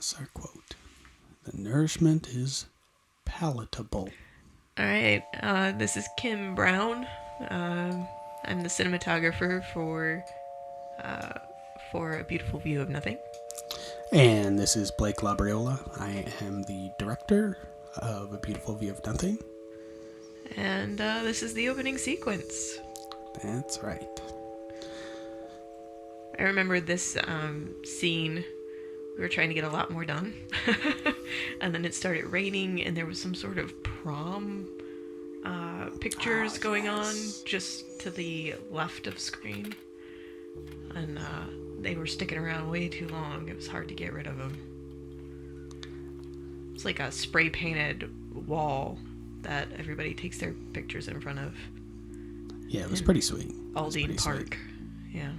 Yes, our quote. The nourishment is palatable. All right, this is Kim Brown. I'm the cinematographer for A Beautiful View of Nothing. And this is Blake Labriola. I am the director of A Beautiful View of Nothing. And this is the opening sequence. That's right. I remember this scene. We were trying to get a lot more done. And then it started raining, and there was some sort of prom pictures going on just to the left of screen. And they were sticking around way too long. It was hard to get rid of them. It's like a spray painted wall that everybody takes their pictures in front of. Yeah, it was pretty sweet. Aldine Park. Yeah.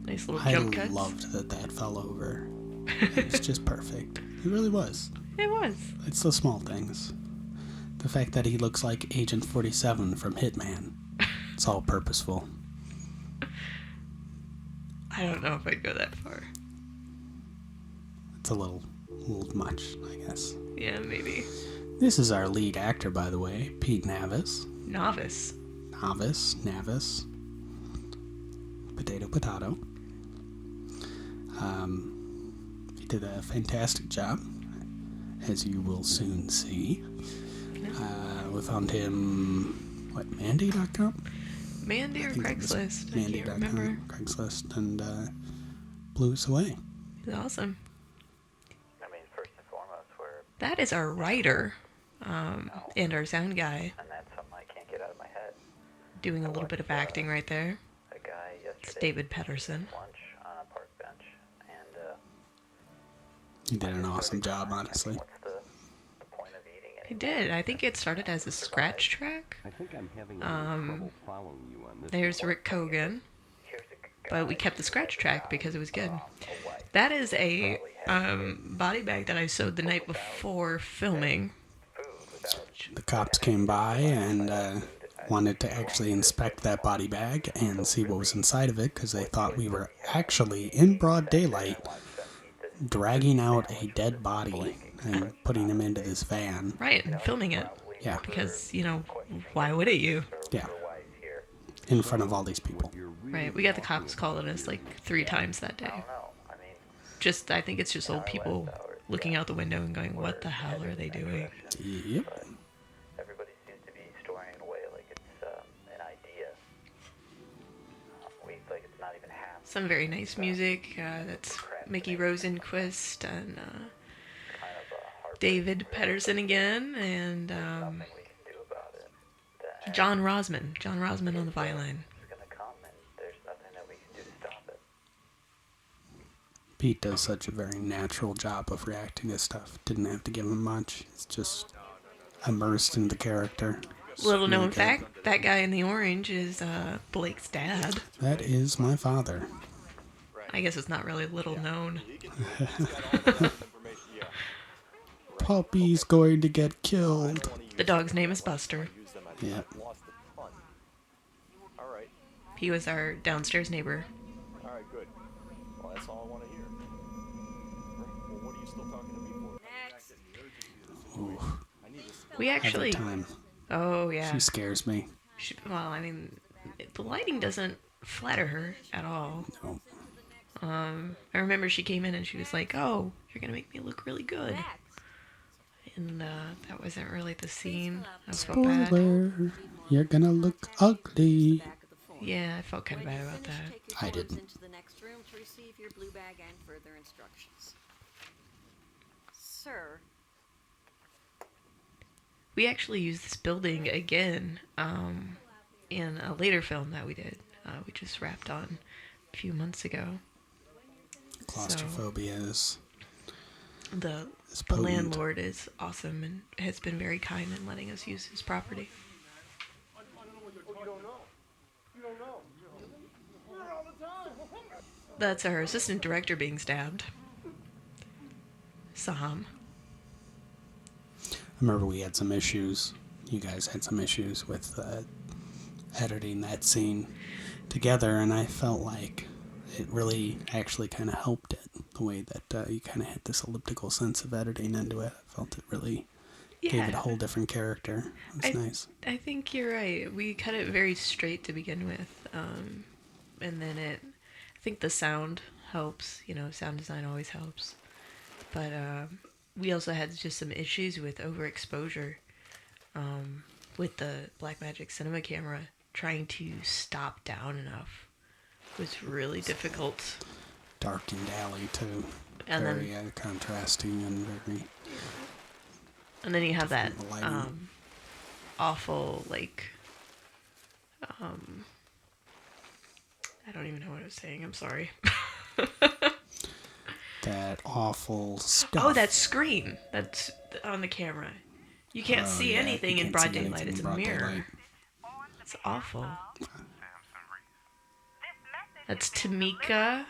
Nice little jump cuts. I loved that fell over. It was just perfect. It really was. It was. It's the small things. The fact that he looks like Agent 47 from Hitman. It's all purposeful. I don't know if I'd go that far. It's a little much, I guess. Yeah, maybe. This is our lead actor, by the way, Pete Navis. Navis. Potato. He did a fantastic job, as you will soon see. We found him, Mandy.com? Mandy or Craigslist? I can't remember. Craigslist, and blew us away. He's awesome. I mean, first and foremost, that is our writer and our sound guy. And that's something I can't get out of my head. Doing a little bit of acting right there. A guy yesterday. It's David Pedersen. Lunch on a park bench, and he did an awesome job, honestly. What's the point of eating it? He did. I think it started as a scratch track. I think I'm having trouble following you on this. There's Rick Cogan. But we kept the scratch track because it was good. That is a body bag that I sewed the night before filming. The cops came by and wanted to actually inspect that body bag and see what was inside of it because they thought we were actually in broad daylight dragging out a dead body and putting him into this van. Right, and filming it. Yeah. Because, why would it you? Yeah. In front of all these people. Right, we got the cops calling us like 3 times that day. I think it's just old people looking out the window and going, what the hell are they doing? Yep. Everybody seems to be storing it away like it's an idea. Like it's not even half. Some very nice music. That's Mickey Rosenquist and David Pedersen again, and John Rosman. John Rosman on the violin. Pete does such a very natural job of reacting to stuff. Didn't have to give him much. It's just immersed in the character. Little known fact, that guy in the orange is Blake's dad. That is my father. I guess it's not really little known. Puppy's going to get killed. The dog's name is Buster. Yep. He was our downstairs neighbor. All right, good. Well, that's all I want to hear. Well, what are you still talking to me for? Ooh. We actually... Every time. Oh, yeah. She scares me. The lighting doesn't flatter her at all. No. I remember she came in and she was like, oh, you're going to make me look really good. And that wasn't really the scene. I felt bad. Spoiler. You're going to look ugly. Yeah, I felt kind of bad about that. I didn't. Into the next room to receive your blue bag and further instructions. Sir. We actually used this building again in a later film that we did. We just wrapped on a few months ago. Claustrophobia is... The landlord is awesome and has been very kind in letting us use his property. That's our assistant director being stabbed. Saham. I remember we had some issues. You guys had some issues with editing that scene together, and I felt like it really actually kind of helped it, the way that you kind of had this elliptical sense of editing into it. I felt it really gave it a Yeah, whole different character. It was nice. I think you're right. We cut it very straight to begin with, and then I think the sound helps. You know, sound design always helps. But we also had just some issues with overexposure with the Blackmagic cinema camera. Trying to stop down enough was really difficult. Darkened alley too. And Very contrasting and very. And then you have that the lighting. awful, like, I don't even know what I was saying. I'm sorry. That awful stuff. Oh, that screen that's on the camera. You can't see yeah, anything you in can't broad see anything daylight. in It's a broad mirror. daylight. It's awful. That's Tamika,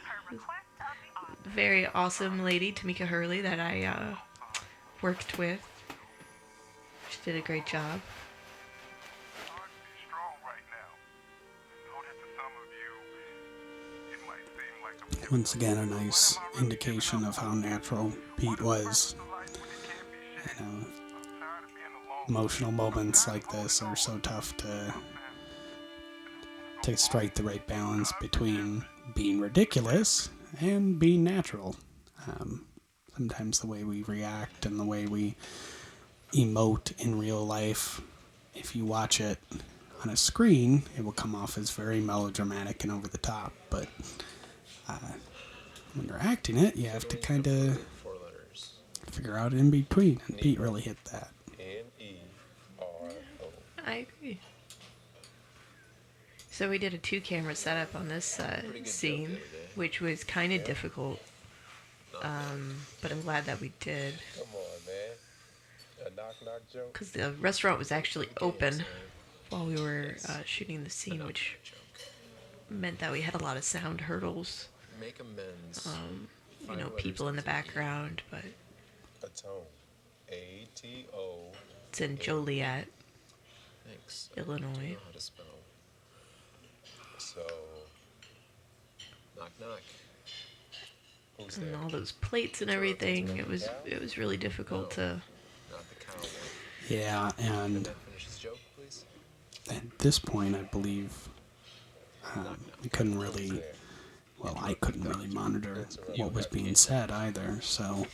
very awesome lady, Tamika Hurley, that I worked with. She did a great job. Once again, a nice indication of how natural Pete was. You know, emotional moments like this are so tough to strike the right balance between being ridiculous and being natural. Sometimes the way we react and the way we emote in real life, if you watch it on a screen, it will come off as very melodramatic and over the top. But when you're acting it, you have to kind of figure out in between. And Pete really hit that. I agree. So we did a 2-camera setup on this scene, which was kind of difficult. But I'm glad that we did. Come on, man. A knock-knock joke? Because the restaurant was actually open while we were shooting the scene, which meant that we had a lot of sound hurdles. Make amends. You know, people in the background, but Atone. A-T-O. it's in Joliet, Thanks. Illinois. Know how to spell. So, knock knock. Who's And there? all those plates and everything. It was really difficult to. Not the cowboy. Yeah, and Can finish his joke, please? at this point, I believe we couldn't really. Well, I couldn't really monitor what was being said either, so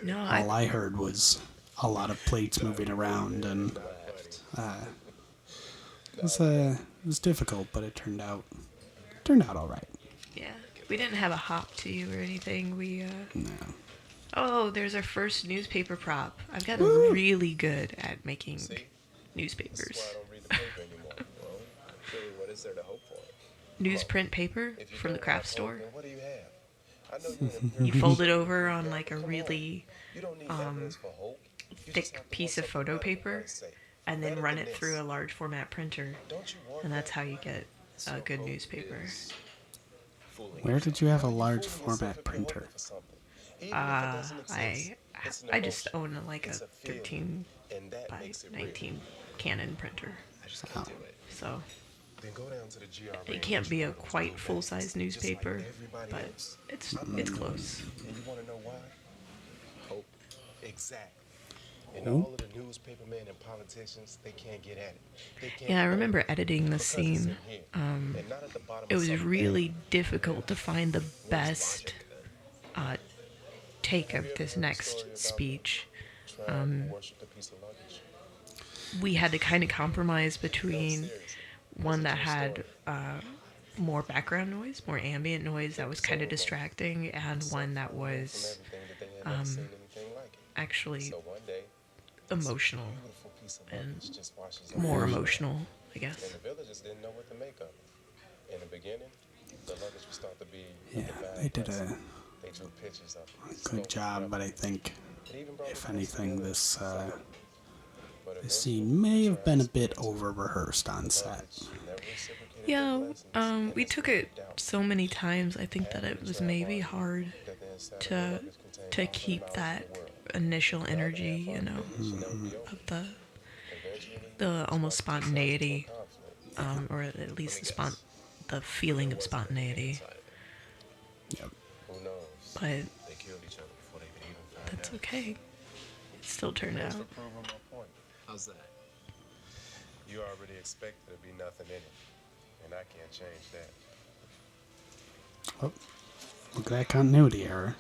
No, all I heard was a lot of plates moving around, and it was difficult, but it turned out all right. yeah, we didn't have a hop to you or anything. We No. Oh, there's our first newspaper prop. I've gotten really good at making This is newspapers. why I don't read the paper anymore. Well, really, what is there to hope for? Newsprint paper If you from the don't craft have store. hope, then what do you have? I know you're You fold it over on like a really You don't need evidence for hope. You just have thick to piece want of photo something better, for paper Christ's sake. and then Better run than it through this. a large format printer. Don't you want And that's that? how you get So a good hope newspaper. is fooling Where yourself. did you have a How are you large fooling yourself format if you're printer? hoping for something? Even if it doesn't exist, it's an I just emotion. own like a It's a feeling, 13 and that by makes it real. 19 Canon printer. I just can't do it. So Then go down to the GRA it and can't get be you a one of those quite blue full-size bags, newspaper, just like everybody but else. it's close. And you want to know why? Hope. Exactly. And Hope? all of the newspaper men and politicians, they can't get at it. They can't Yeah, I know remember it editing the because it's scene. in here, and not at the bottom It of was some really bag. difficult to find the Where's best logic then? take Have of you ever this heard the next story about speech. the tribe who worshipped a piece of luggage? We had to kind of compromise between seriously. one that That's a true had more background noise, more ambient noise that was kind of distracting, and one that From was everything that they had never seen anything like it. actually So one day, emotional beautiful piece of and luggage just washes up more the ocean. emotional, I And guess. the villagers didn't know what to make of it. In the beginning, the luggage was thought to be Yeah, the bad they did blessing. a They drew pictures of it. good job, but I think, It even brought if the anything, together. this But this eventually, scene may have been a tribes bit split. over rehearsed on The set. luggage never reciprocated Yeah, their blessings, and we it's took without it doubt so many times. I think that half it of the was tribe maybe argued hard that the inside of the to luggage contained to all the keep knowledge that of the world. initial The other energy, half you know, argued that it should never be opened. of the Eventually, almost this brought the two sides spontaneity, into a conflict. or at least the feeling of Let me guess. spontaneity. There wasn't anything inside of it. but They killed each other before they could even find that's out. okay. It still turned Thanks out. for proving my point. How's that? You already expect there to be nothing in it, and I can't change that. Oh, look at that continuity error.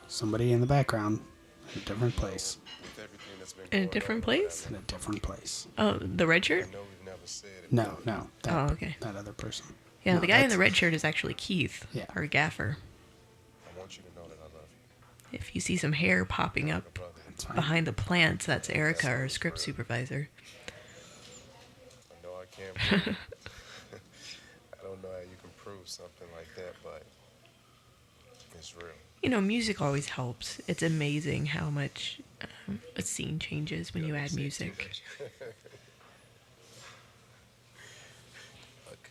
Somebody in the background in a different place. With everything that's been In a going different on, place? In a different place. Oh, the red I shirt? know we've never said it. No, no. Oh, okay. That other person. Yeah, No, the guy in that's- the red shirt is actually Keith, Yeah. our gaffer. I want you to know that I love you. If you see some hair popping up That's fine. behind the plants, that's Erica, our script supervisor. I know I can't prove it. I don't know how you can prove something like that, but it's real. You know, music always helps. It's amazing how much a scene changes when you add music. Look,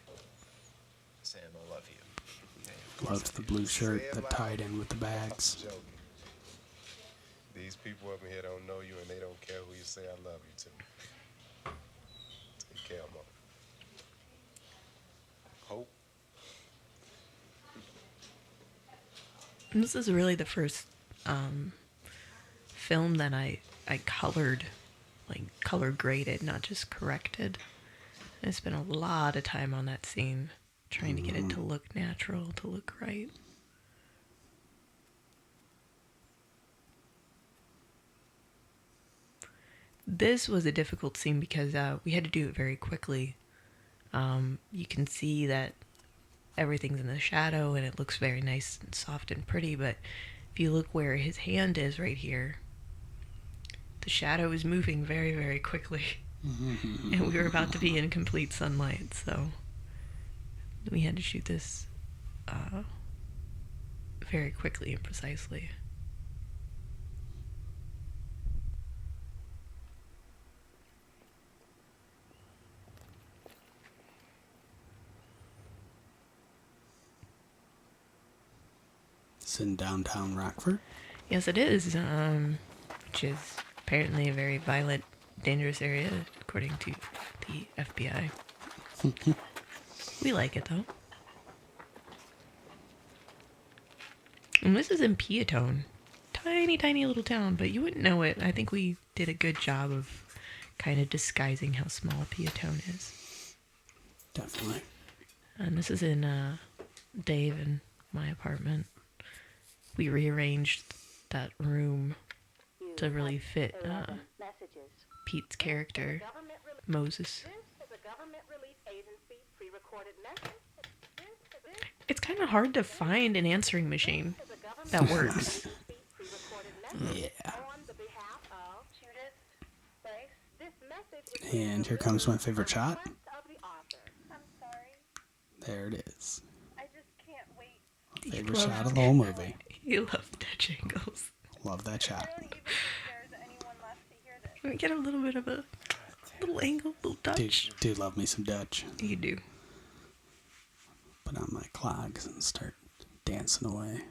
Sam, I love you. Loved the blue shirt that tied in with the bags. Joking. These people up in here don't know you, and they don't care who you say I love you to. Take care, Mom. Hope. And this is really the first film that I colored, like color graded, not just corrected. I spent a lot of time on that scene, trying to get it to look natural, to look right. This was a difficult scene because we had to do it very quickly. You can see that everything's in the shadow and it looks very nice and soft and pretty, but if you look where his hand is right here, the shadow is moving very, very quickly. And we were about to be in complete sunlight, so we had to shoot this very quickly and precisely. It's in downtown Rockford. Yes, it is, which is apparently a very violent, dangerous area, according to the FBI. We like it, though. And this is in Peatone. Tiny, tiny little town, but you wouldn't know it. I think we did a good job of kind of disguising how small Peatone is. Definitely. And this is in Dave and my apartment. We rearranged that room to really fit Pete's character, Moses. It's kind of hard to find an answering machine that works. Yeah. And here comes my favorite shot. There it is. My favorite shot of the whole movie. You love Dutch angles. Love that shot. We get a little bit of a little angle, little Dutch. Do love me some Dutch. You do. Put on my clogs and start dancing away.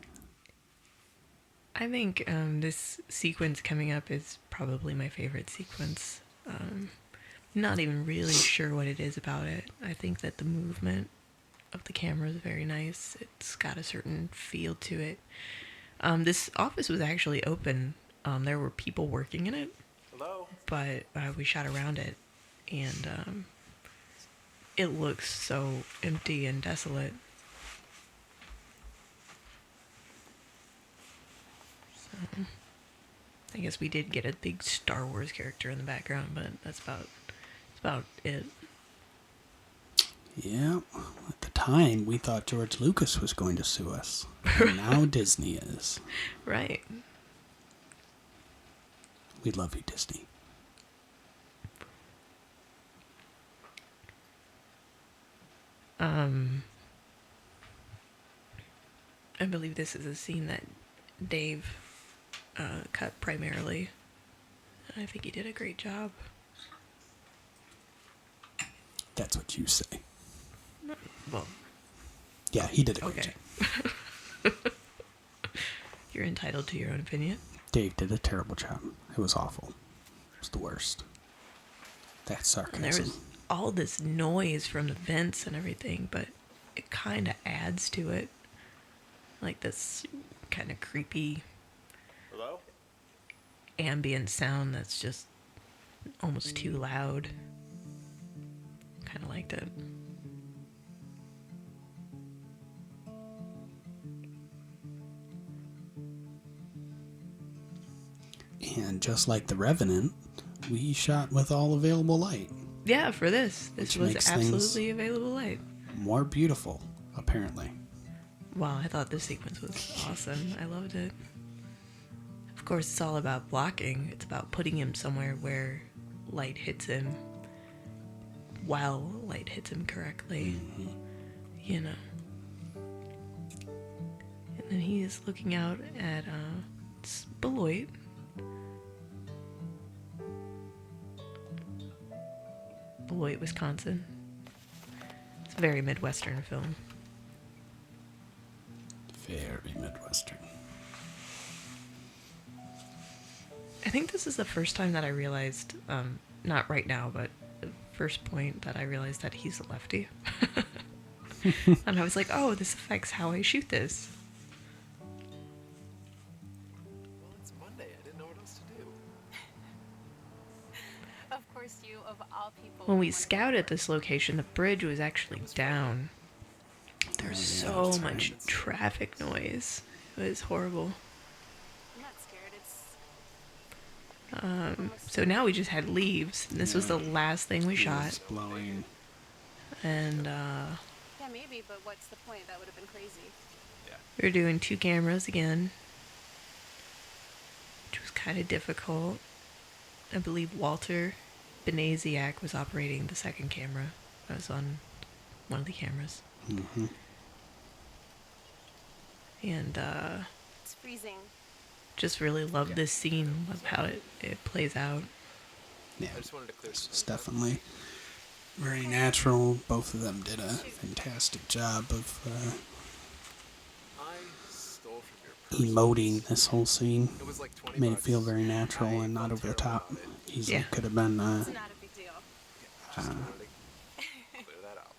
I think this sequence coming up is probably my favorite sequence. Not even really sure what it is about it. I think that the movement of the camera is very nice. It's got a certain feel to it. This office was actually open. There were people working in it. Hello? But we shot around it, and it looks so empty and desolate. So, I guess we did get a big Star Wars character in the background, but that's about it. Yeah, at the time we thought George Lucas was going to sue us. And now Disney is. Right. We love you, Disney. I believe this is a scene that Dave cut primarily. I think he did a great job. That's what you say. Well, Yeah, he did a great okay. job. You're entitled to your own opinion. Dave did a terrible job. It was awful. It was the worst. That's And there sarcasm. was all this noise from the vents and everything, but it kind of adds to it. like this kind of creepy Hello? ambient sound that's just almost too loud. Kind of liked it. And just like The Revenant, we shot with all available light. Yeah, for this Which was makes absolutely available light. More beautiful, apparently. Wow, I thought this sequence was awesome. I loved it. Of course, it's all about blocking. It's about putting him somewhere where light hits him while light hits him correctly. You know. And then he is looking out at Beloit. Beloit, Wisconsin. It's a very Midwestern film. Very Midwestern. I think this is the first time that I realized, not right now, but the first point that I realized that he's a lefty. And I was like, oh, this affects how I shoot this. Well, it's Monday. I didn't know what else to do. Of course, you of all people. When we scouted this location, the bridge was actually down. There's so much traffic noise. It was horrible. I'm not scared. It's So now we just had leaves. And this was the last thing we It shot. was blowing. And yeah, maybe, but what's the point? That would have been crazy. we were doing 2 cameras again, which was kind of difficult. I believe Walter Benaziak was operating the second camera. I was on one of the cameras. Mm-hmm. And It's freezing. just really loved this scene, love how it plays out. Yeah, I just wanted to clear this some was definitely very natural. Both of them did a fantastic job of I stole from your purse. emoting this whole scene. It was like 20 Made it bucks. feel very natural I and not felt over the terrible top. about it. Easily Yeah. could have been It's not a big deal. Just wanted to clear that out.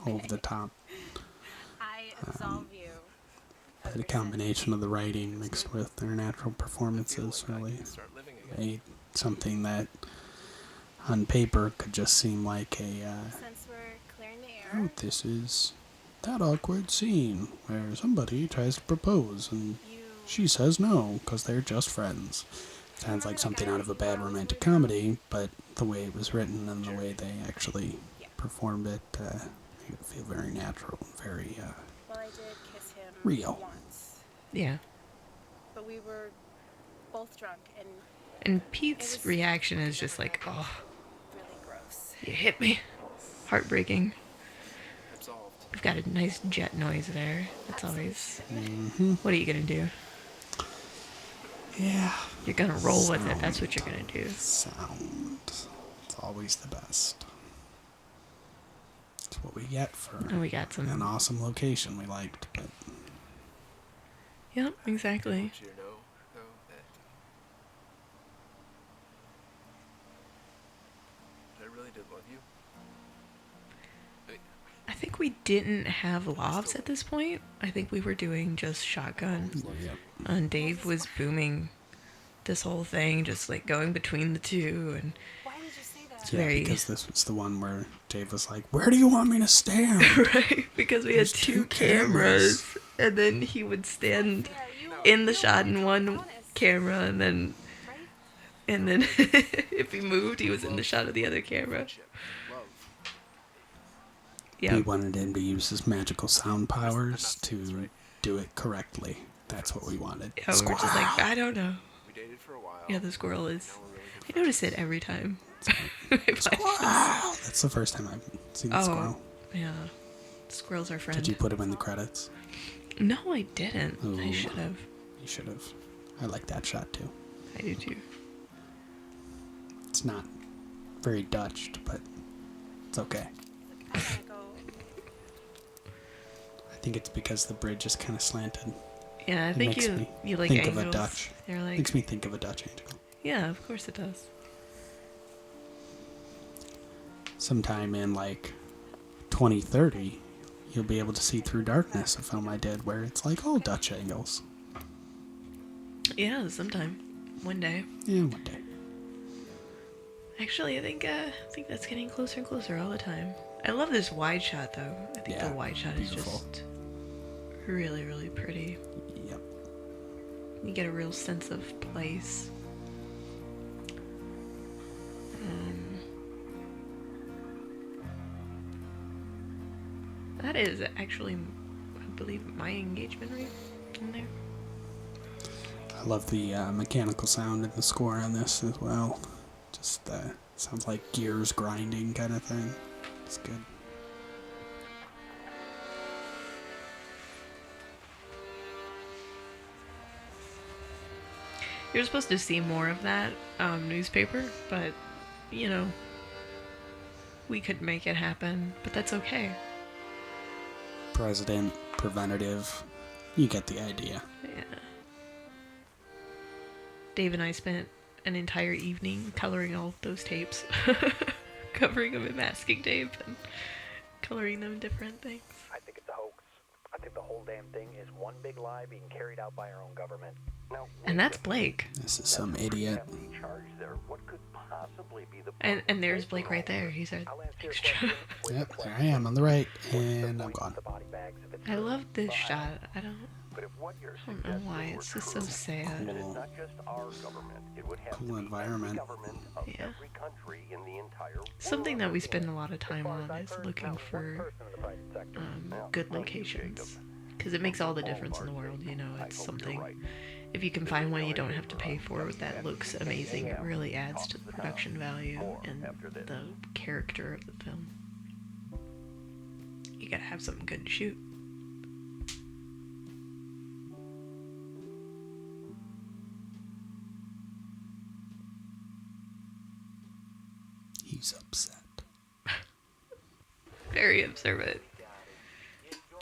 over the top. I absolve you. But a combination of the writing mixed with their natural performances really Start living again. made something that on paper could just seem like a Since we're clearing the air, oh, this is that awkward scene where somebody tries to propose and you she says no because they're just friends. Sounds like something out of a bad romantic comedy, but the way it was written and the way they actually performed it made it feel very natural, very well, I did kiss him real. once, Yeah. but we were both drunk and And Pete's reaction is just like, oh, really gross. you hit me. Heartbreaking. Absolved. We've got a nice jet noise there. That's always... Mm-hmm. What are you going to do? Yeah. You're going to roll with it. That's what you're going to do. Sound. It's always the best. It's what we get for And we got some... an awesome location we liked, but Yep, exactly. I want you to know, though, that I really did love you. I think we didn't have lavs at this point. I think we were doing just shotgun. yep. And Dave was booming this whole thing, just like going between the two. And Why did you say that? it's Yeah, very... because this was the one where Dave was like, "Where do you want me to stand?" Right, because we had There's 2 2 cameras. And then he would stand in the shot in one camera, and then if he moved, he was in the shot of the other camera. Friendship. Love. We Yeah, wanted him to use his magical sound powers to do it correctly. That's what we wanted. we were just like, I don't know. We dated for a while. Yeah, the squirrel is... Now we're really good I friends. notice it every time. I watch this. Wow, that's the first time I've seen the Oh, squirrel. yeah. Squirrel's our friend. Did you put him in the credits? No, I didn't. I Ooh. should have. You should have. I like that shot too. I do too. It's not very Dutched, but it's okay. I'm gonna go. I think it's because the bridge is kind of slanted. Yeah, I It think makes me you like think angles. of a Dutch. They're like, Makes me think of a Dutch angel. yeah, of course it does. Sometime in like 2030, you'll be able to see Through Darkness, a film I did where it's like all Dutch angles. Yeah, sometime. One day. Yeah, one day. Actually, I think that's getting closer and closer all the time. I love this wide shot, though. I think Yeah, the wide shot beautiful. is just really, really pretty. Yep. You get a real sense of place. That is actually, I believe, my engagement ring in there. I love the mechanical sound in the score on this as well. Just sounds like gears grinding kind of thing. It's good. You're supposed to see more of that newspaper, but, you know, we could make it happen, but that's okay. President, preventative. You get the idea. Yeah. Dave and I spent an entire evening coloring all of those tapes. Covering them in masking tape and coloring them different things. I think it's a hoax. I think the whole damn thing is one big lie being carried out by our own government. Now, And that's Blake. This is some idiot. And there's Blake right there. He's our extra. Yep, there I am on the right, and I'm gone. I love this shot. I don't know why. It's just so sad. Cool environment. Yeah. Something that we spend a lot of time on is looking for good locations. Because it makes all the difference in the world, you know. It's something, if you can find one you don't have to pay for that looks amazing, it really adds to the production value and the character of the film. You gotta have something good to shoot. He's upset. Very observant.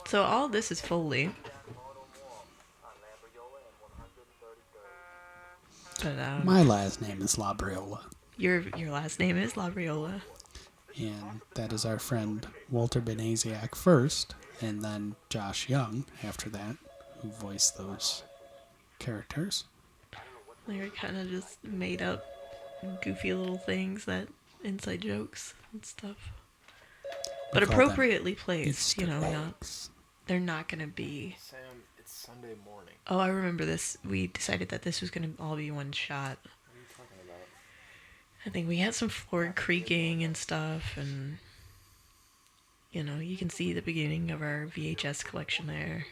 So all this is Foley. But My last name is Labriola. your last name is Labriola. And that is our friend Walter Benasiak first, and then Josh Young after that, who voiced those characters. They're kind of just made up goofy little things, that inside jokes and stuff. But call them appropriately placed, Easter you know, eggs. they're not going to be... Sam, it's Sunday morning. Oh, I remember this. We decided that this was going to all be one shot. What are you talking about? I think we had some floor creaking and stuff, and, you know, you can see the beginning of our VHS collection there.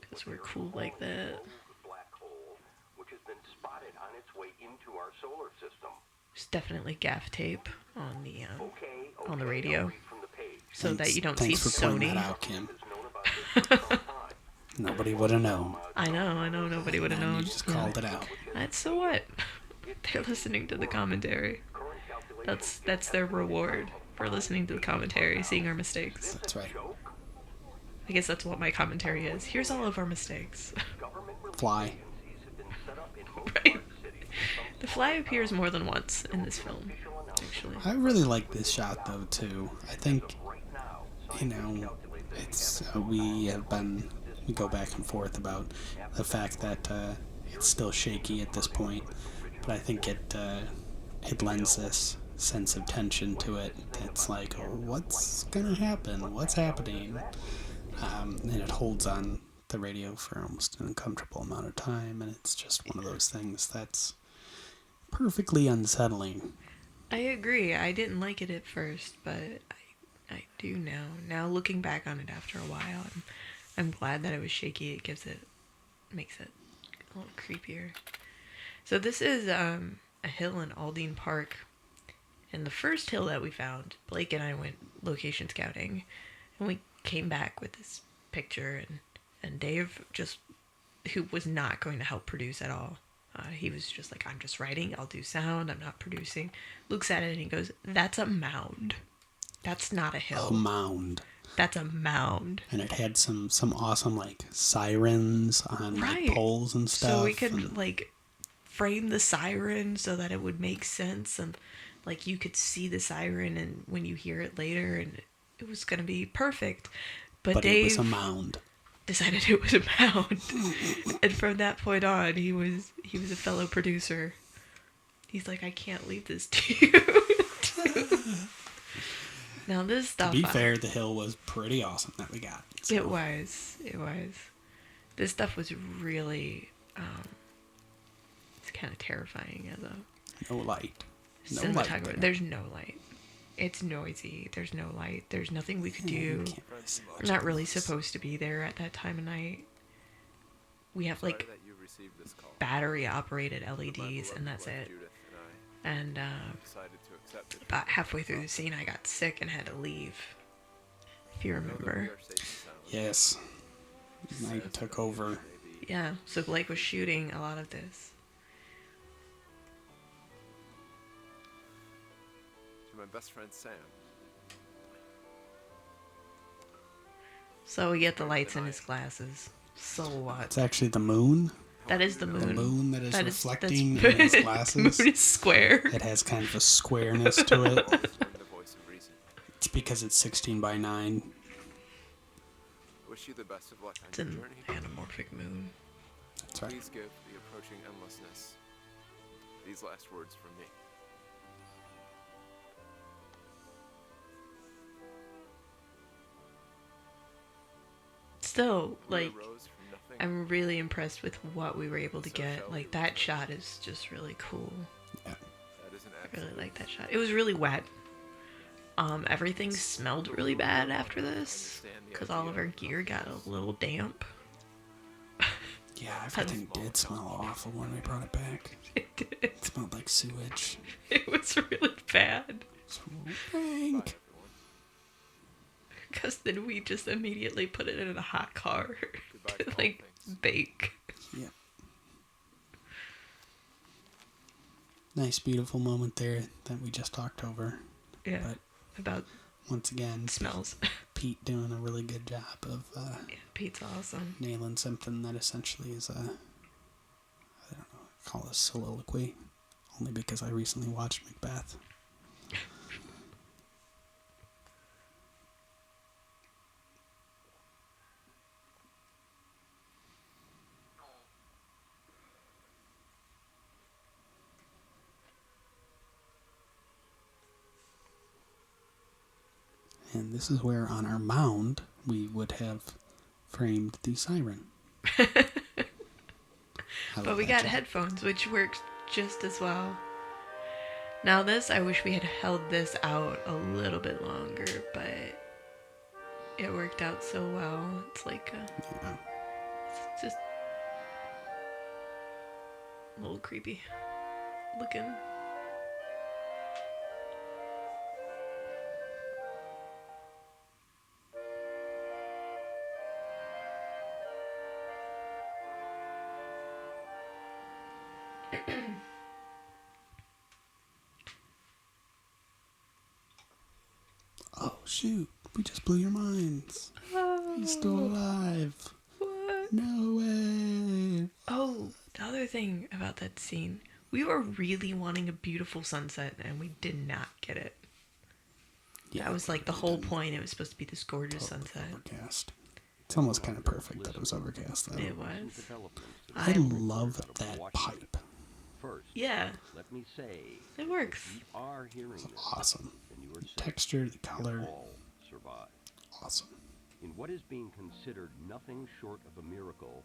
Because we're cool like that. There's definitely gaff tape on the radio, so that you don't see Thanks for pointing Sony. that out, Kim. Nobody would have known. I know, nobody would have And known. you just called it out. That's so what? They're listening to the commentary. That's their reward for listening to the commentary, seeing our mistakes. That's right. I guess that's what my commentary is. Here's all of our mistakes. Fly. Right? The fly appears more than once in this film, actually. I really like this shot though too. I think, you know, it's we go back and forth about the fact that it's still shaky at this point, but I think it lends this sense of tension to it. It's like, oh, what's gonna happen? What's happening? And it holds on the radio for almost an uncomfortable amount of time, and it's just one of those things that's perfectly unsettling. I agree. I didn't like it at first, but I do now. Now looking back on it after a while, I'm glad that it was shaky. It makes it a little creepier. So this is a hill in Aldine Park, and the first hill that we found, Blake and I went location scouting, and we came back with this picture, and Dave, just who was not going to help produce at all, he was just like, I'm just writing, I'll do sound, I'm not producing, looks at it and he goes, that's a mound. That's not a hill. A mound. That's a mound. And it had some awesome like sirens on like poles and stuff. So we could like frame the siren so that it would make sense, and like you could see the siren and when you hear it later, and it was gonna be perfect. But it was Dave a mound. decided it was a mound. And from that point on, he was a fellow producer. He's like, I can't leave this to you. Now this stuff. To be fair, the hill was pretty awesome that we got. So. It was. This stuff was really. It's kind of terrifying as a. No light. No cinematographer. light there. There's no light. It's noisy. There's no light. There's nothing we could do. I'm not really supposed to be there at that time of night. We have like battery operated LEDs and that's it. And about halfway through the scene I got sick and had to leave. If you remember. Yes. Night took over. Yeah, so Blake was shooting a lot of this. To my best friend Sam. So we get the lights in his glasses. So what? It's actually the moon. That is the moon. The moon that is That reflecting that's- in his glasses. The moon is square. It has kind of a squareness to it. It's because it's 16 by 9. Wish you the best of luck on It's your an journey. anamorphic moon. That's right. Please give the approaching endlessness these last words from me. Still, We like, arose from nothing. I'm really impressed with what we were able to get. Like, that shot is just really cool. Yeah. That is an I really absolute like that shot. It was really wet. Everything smelled really bad after this because all of our gear got a little damp. Yeah, everything did smell awful when we brought it back. It did. It smelled like sewage. It was really bad. It's rank. Because then we just immediately put it in a hot car Goodbye to, to all like, things. bake. Yeah. Nice, beautiful moment there that we just talked over. Yeah. But About once again, smells. Pete doing a really good job of Yeah, Pete's awesome. nailing something that essentially is a, I don't know, call it a soliloquy. Only because I recently watched Macbeth. And this is where on our mound we would have framed the siren. But we got headphones, which works just as well. Now this, I wish we had held this out a little bit longer, but it worked out so well. It's like, Yeah. it's just a little creepy looking. Oh shoot! We just blew your minds. He's still alive. What? No way. Oh, the other thing about that scene, we were really wanting a beautiful sunset, and we did not get it. Yeah, That was like the whole point. It was supposed to be this gorgeous sunset. Overcast. It's almost kind of perfect that it was overcast though. It was. I love that pipe. First, Yeah, let me say, it works. we are hearing It's this, awesome. and you are The safe. texture, the You color, all survive. awesome. In what is being considered nothing short of a miracle,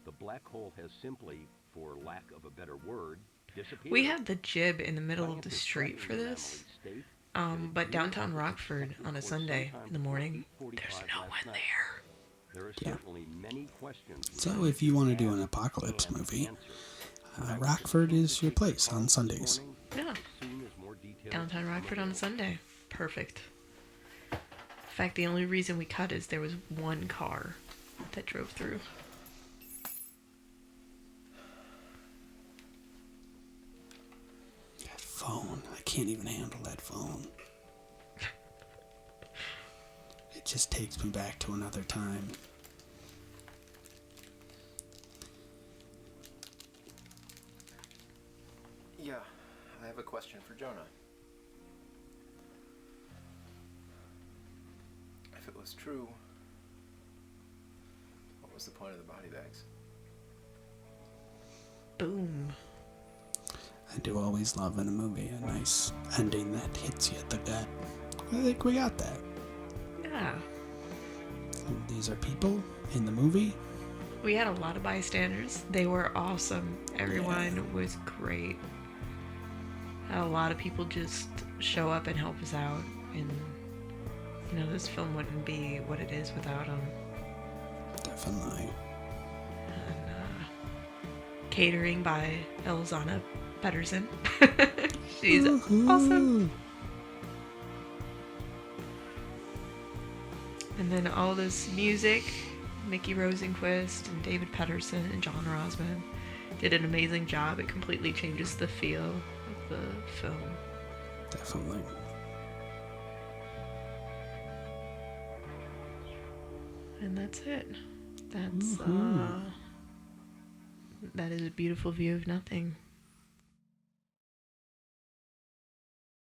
the black hole has simply, for lack of a better word, disappeared. We had the jib in the middle of the street for this, but downtown Rockford on a Sunday in the morning, there's no one there. There are Yeah. certainly many questions. So if you want to do an apocalypse movie, Rockford is your place on Sundays. Yeah, downtown Rockford on a Sunday. Perfect. In fact, the only reason we cut is there was one car that drove through. That phone, I can't even handle that phone. It just takes me back to another time. Yeah, I have a question for Jonah. If it was true what's the point of the body bags? Boom. I do always love in a movie a nice ending that hits you at the gut. I think we got that. Yeah. These are people in the movie. We had a lot of bystanders. They were awesome. Everyone was great. Had a lot of people just show up and help us out. And, you know, this film wouldn't be what it is without them. Definitely. And, catering by Elzana Pedersen. She's awesome. And then all this music, Mickey Rosenquist and David Pedersen and John Rosman did an amazing job. It completely changes the feel of the film. Definitely. And that's it. That's that is A Beautiful View of Nothing.